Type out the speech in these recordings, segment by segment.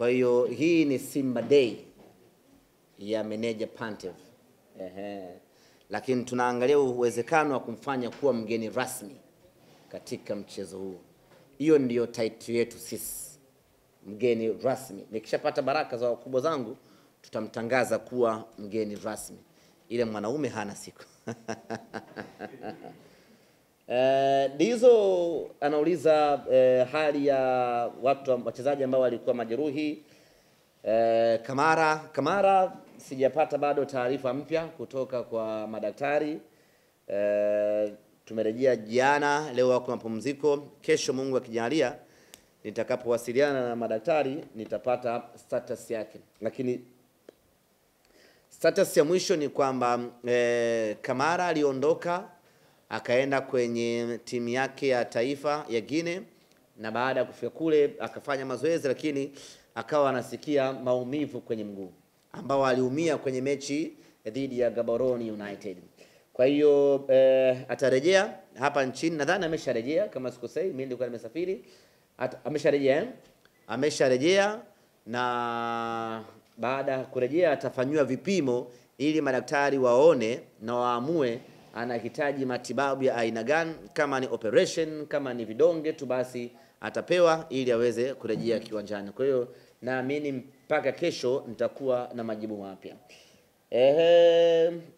Kwa hiyo hii ni Simba Day ya meneja Pantev. Lakini tunaangalia uwezekano wa kumfanya kuwa mgeni rasmi katika mchezo huu. Hiyo ndio title yetu sisi, mgeni rasmi. Nikishapata baraka za wakubwa zangu, tutamtangaza kuwa mgeni rasmi. Ile mwanaume hana siku. Dizo anauliza hali ya watu wachezaji ambao walikuwa majeruhi. Kamara sijapata bado taarifa mpya kutoka kwa madaktari. Tumerejea jana, leo wako mapumziko. Kesho Mungu akijalia nitakapowasiliana na madaktari nitapata status yake. Lakini status ya mwisho ni kwamba Kamara aliondoka akaenda kwenye timu yake ya taifa ya Guinea, na baada ya kufika kule akafanya mazoezi, lakini akawa anasikia maumivu kwenye mguu ambao aliumia kwenye mechi dhidi ya Gaborone United. Kwa hiyo atarejea hapa nchini, nadhani amesharejea kama sikosei, mimi nilikuwa nimesafiri. Amesharejea na baada ya kurejea atafanywa vipimo ili madaktari waone na waamue anahitaji matibabu ya aina gani, kama ni operation, kama ni vidonge tu basi atapewa ili aweze kurejea kiwanjani. Kwa hiyo naamini mpaka kesho nitakuwa na majibu mapya.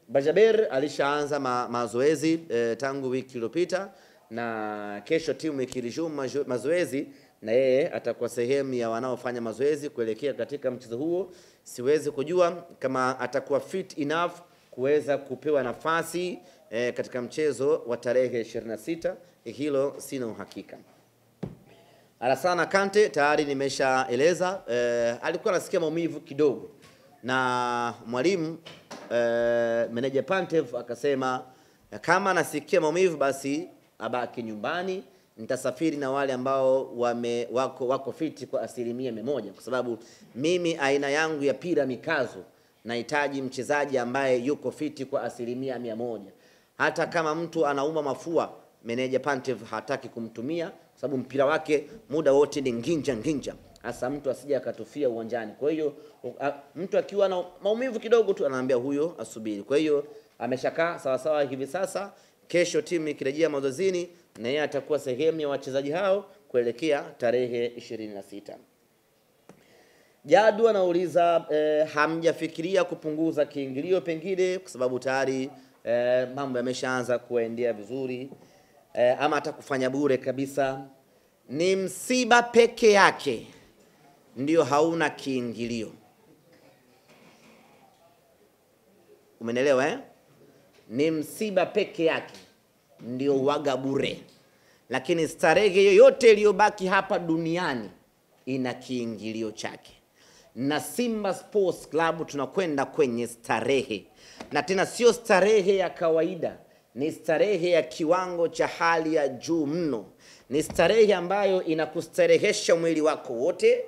Bajaber alishaanza mazoezi tangu wiki iliyopita, na kesho timu ikiresume mazoezi na yeye atakuwa sehemu ya wanaofanya mazoezi kuelekea katika mchezo huo. Siwezi kujua kama atakuwa fit enough kuweza kupewa nafasi katika mchezo wa tarehe 26, hilo sina uhakika. Alassane Kante tayari nimeshaeleza, alikuwa anasikia maumivu kidogo, na mwalimu meneja Pantev akasema kama anasikia maumivu basi abaki nyumbani. Nitasafiri na wale ambao wako fiti kwa 100%, kwa sababu mimi aina yangu ya pira mikazo nahitaji mchezaji ambaye yuko fiti kwa 100%. Hata kama mtu anauma mafua, meneja Pantev hataki kumtumia kwa sababu mpira wake muda wote ni nginja. Hasa mtu asije akatufia uwanjani. Kwa hiyo mtu akiwa na maumivu kidogo tu anaambia huyo asubiri. Kwa hiyo ameshakaa sawa sawa hivi sasa. Kesho timu ikirejea mazoezini na yeye atakuwa sehemu ya wachezaji hao kuelekea tarehe 26. Jadu anauliza hamjafikiria kupunguza kiingilio pengine kwa sababu tayari mambo yameshaanza kuendea vizuri, ama hata kufanya bure kabisa? Ni msiba peke yake ndio hauna kiingilio. Umeelewa Ni msiba peke yake ndio waga bure. Lakini starehe yoyote iliyobaki hapa duniani ina kiingilio chake. Na Simba Sports Club tunakwenda kwenye starehe. Na tena sio starehe ya kawaida, ni starehe ya kiwango cha hali ya juu mno. Ni starehe ambayo inakustarehesha mwili wako wote.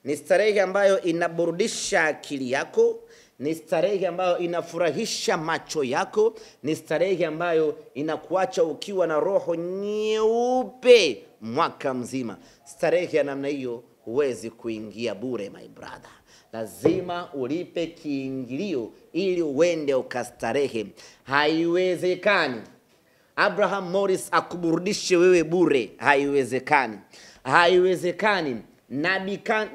Ni starehe ambayo inaburudisha akili yako. Ni starehe ambayo inafurahisha macho yako. Ni starehe ambayo inakuacha ukiwa na roho nyeupe mwaka mzima. Starehe ya namna hiyo huwezi kuingia bure my brother. Lazima ulipe kiingilio ili uende ukastarehe. Haiwezekani Abraham Morris akuburudishe wewe bure. Haiwezekani. Haiwezekani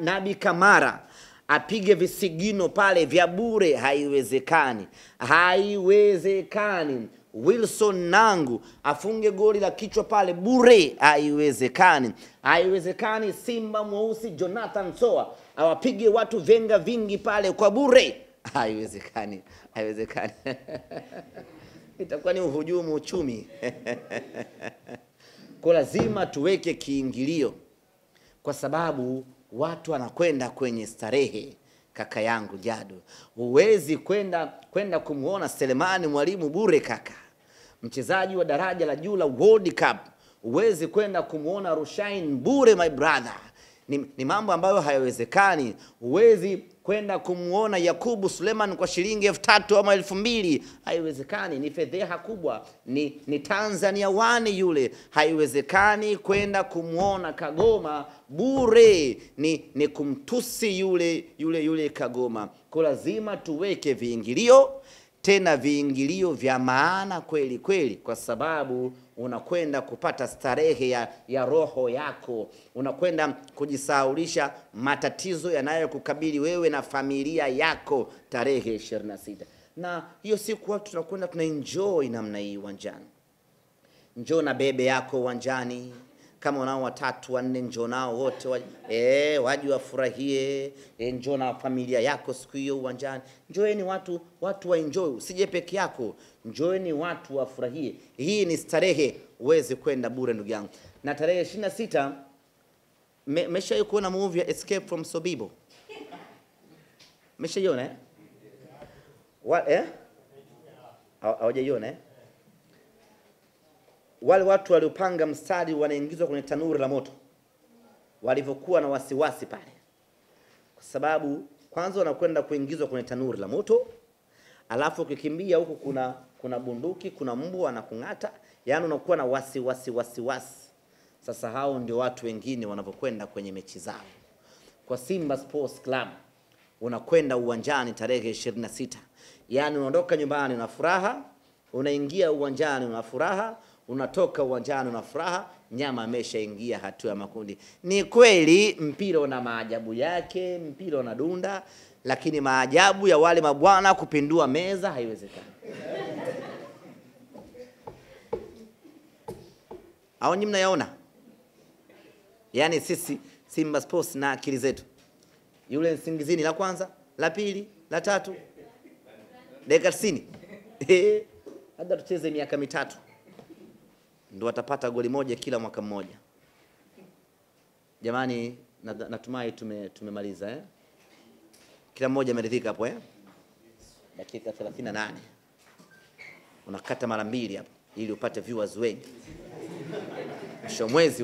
Nabi Kamara apige visigino pale vya bure. Haiwezekani. Haiwezekani Wilson Nangu afunge goli la kichwa pale bure. Haiwezekani. Haiwezekani Simba mweusi Jonathan Soa awapige watu venga vingi pale kwa bure. Haiwezekani. Haiwezekani. Itakuwa ni uhujumu uchumi. Kwa lazima tuweke kiingilio, kwa sababu watu wanakwenda kwenye starehe. Kaka yangu Jado, huwezi kwenda kumuona Selemani Mwalimu bure kaka. Mchezaji wa daraja la juu la World Cup huwezi kwenda kumuona Rushain bure my brother. ni mambo ambayo hayawezekani. Huwezi kwenda kumuona Yakubu Suleiman kwa shilingi 3,000 ama 2,000, haiwezekani. Ni fedheha kubwa, ni Tanzania One yule. Haiwezekani kwenda kumuona Kagoma bure, ni kumtusi yule Kagoma. Kwa lazima tuweke viingilio, tena viingilio vya maana kweli kweli, kwa sababu unakwenda kupata starehe ya roho yako, unakwenda kujisahaulisha matatizo yanayokukabili wewe na familia yako tarehe 26. Na hiyo siku watu tunakwenda tunaenjoy namna hii uwanjani. Njoo na bebe yako uwanjani, kama unao 3 4, njoo nao wote waje wafurahie. Njoo na familia yako siku hiyo uwanjani. Njoeni watu wa enjoy, usije peke yako. Njoeni watu wafurahie. Hii ni starehe, uweze kwenda bure ndugu yangu. Na tarehe 26 mesha kuona movie ya Escape from Sobibo? Mesha hawajaiona Wale watu waliopanga mstari wanaingizwa kwenye tanuri la moto, walivyokuwa na wasiwasi pale, kwa sababu kwanza wanakwenda kuingizwa kwenye tanuri la moto, alafu ukikimbia huko kuna bunduki, kuna mbu anakung'ata, yani unakuwa na wasiwasi. Sasa hao ndio watu wengine wanapokwenda kwenye mechi zao. Kwa Simba Sports Club unakwenda uwanjani tarehe 26, yani unaondoka nyumbani una furaha, unaingia uwanjani una furaha, unatoka uwanjani una furaha. Nyama ameshaingia hatua ya makundi. Ni kweli mpira una maajabu yake, mpira una dunda, lakini maajabu ya wale mabwana kupindua meza haiwezekani. Hao nyinyi mnayaona? Yani sisi Simba Sports na akili zetu, yule Nsingizini la kwanza, la pili, la tatu, dakika 90 hata tucheze miaka 3 ndio watapata goli moja kila mwaka mmoja. Jamani, natumai tumemaliza Kila mmoja ameridhika hapo Dakika 38. Unakata mara 2 hapo ili upate viewers wengi. Mwisho mwezi